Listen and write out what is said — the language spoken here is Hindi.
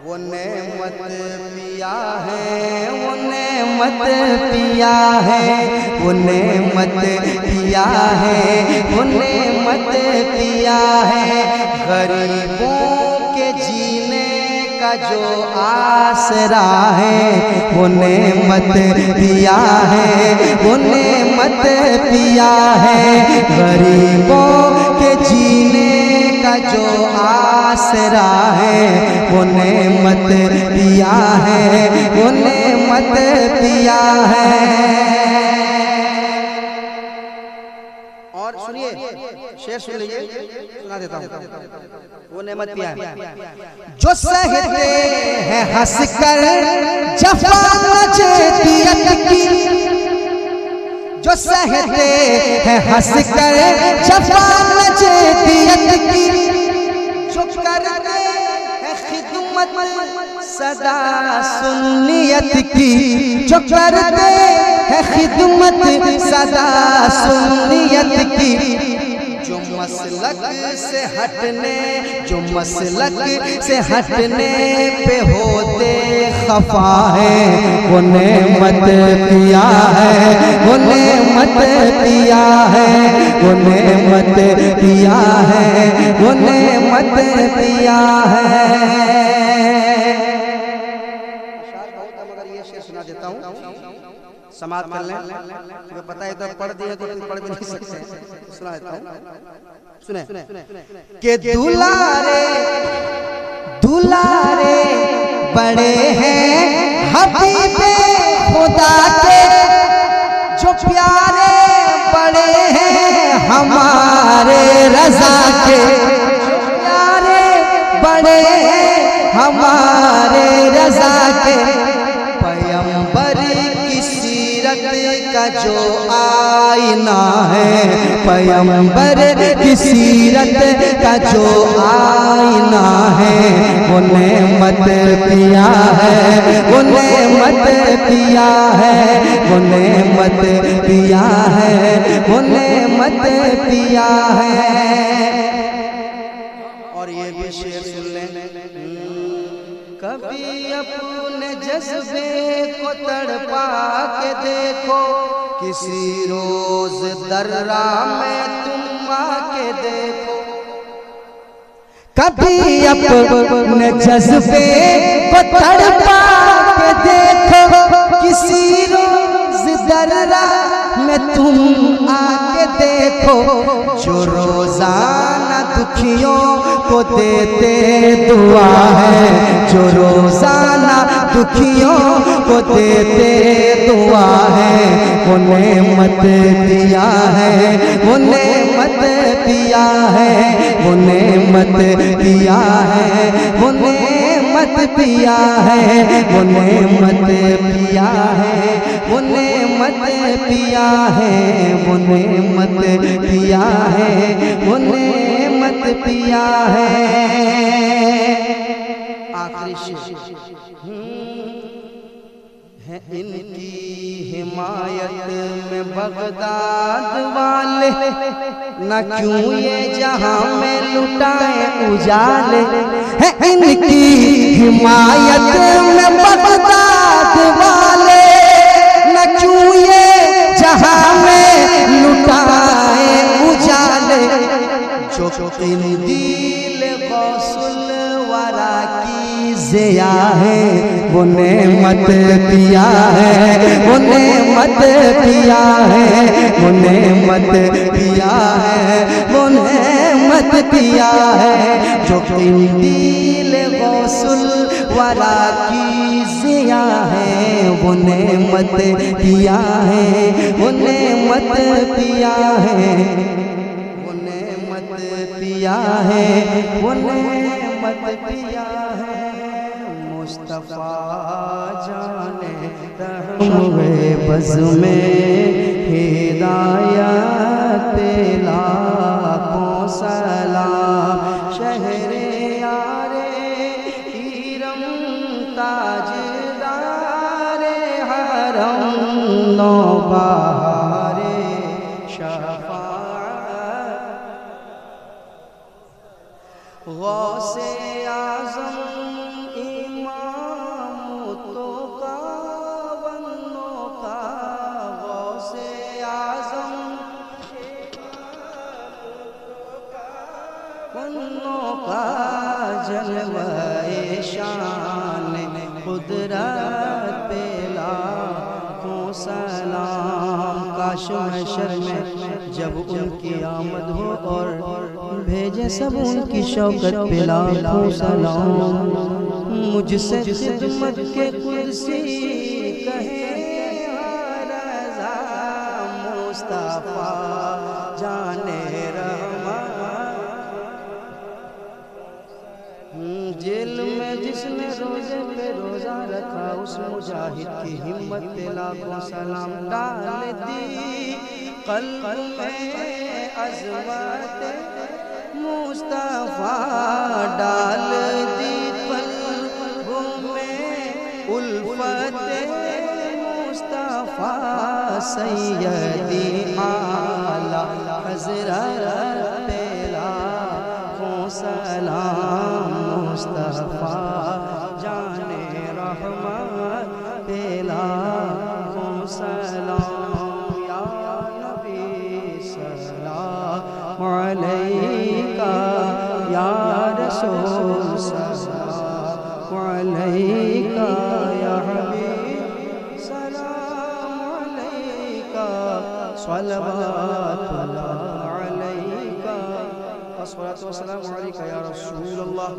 वो नेमत पिया है, वो नेमत पिया है, वो नेमत पिया है, वो नेमत पिया है। गरीबों के जीने का जो आसरा है, वो नेमत पिया है, वो नेमत पिया है। गरीबों के जीने का जो आसरा है, वो नेमत पिया है, वो नेमत पिया है। और सुनिए, शेर सुन लीजिए, सुना देता हूँ। वो नेमत पिया है जो सहते हैं हंसकर जफा नजदियत की, जो सहते हैं हंसकर जफा नजदियत की, जो करते हैं खिदमत सदा सुन्नियत की, जो करते हैं खिदमत सदा सुन्नियत की। जो मसलक से हटने, जो मसलक से हटने पे होते खफा है, वो नेमत पिया है, वो नेमत पिया है, वो नेमत पिया है, वो नेमत पिया है। मगर ये शेर सुना देता हूँ, समाज कर लें। तुम्हें पता है तो पढ़ दिए तो तुम पढ़ भी नहीं सकते। सुना देता हूँ, सुने के दुलारे दुलारे बड़े हैं हबीबे खुदा के, जो प्यारे बड़े हैं हमारे रजा के, जो प्यारे बड़े हैं हमारे रजा के। पैगंबर की सीरत का जो आईना है, पैगंबर की सीरत का जो आईना है, वो नेमत पिया है, वो नेमत पिया है, वो नेमत पिया है, वो नेमत पिया है। और ये भी शेर सुन लें। कभी अपने जज्बे को तड़पा के देखो, किसी रोज दर्रा में तुम आके देखो। कभी अपने जज्बे को तड़पा के देखो, किसी रोज दर्रा में तुम आके देखो। जो रोजाना दुखियों को देते दुआ है, जो रोजाना दुखियों को देते दुआ है, वो नेमत पिया है, वो नेमत पिया है, वो नेमत पिया है, वो नेमत पिया है, वो नेमत पिया है, वो नेमत पिया है, वो नेमत पिया है, वो नेमत पिया है। आखिरी शेर है इनकी हिमायत में बगदाद वाले, न क्यों ये जहां में लुटाए उजाले। है इनकी हिमायत में बगदाद वाले, न क्यों ये जहां में लुटाए उजाले। जो दिल गौसुल वरा की ज़िया है, वो नेमत पिया है, वो नेमत पिया है, वो नेमत पिया है, वो नेमत पिया है। जो दिल गौसुल वरा की ज़िया है, वो नेमत पिया है, वो नेमत पिया है, वो नेमत पिया है, वो नेमत पिया है। मुस्तफा जाने रहमत बज़ में हिदायत लाखों सलाम। शहरे यारे हीरम ताजदारे हरम नौबहारे शफाअत गौसे आज़म शान कुदरत पे लाखों सलाम। काश महशर में जब उनकी आमद हो और भेजे सब उनकी शौकत पे लाखों सलाम। मुझसे खिदमत के कुर्सी कहे रज़ा मुस्तफा जाने जेल में जिसने रोजे पे रोजा रखा उस मुजाहिद की हिम्मत पे लाखों सलाम। डाल दी कल्ब में अज़मत मुस्तफा, डाल दी कल्ब में उल्फत मुस्तफा। सैयदी आला हज़रत पे लाखों सलाम। मुस्तफा जाने रहमत पे लाखों सलाम। या नबी सलाम अलैका, या रसूल सलाम अलैका, या हबीब सलाम अलैका। सल्लल्लाहु अलैका, अस्सलातु वस्सलामु अलैका या रसूलल्लाह।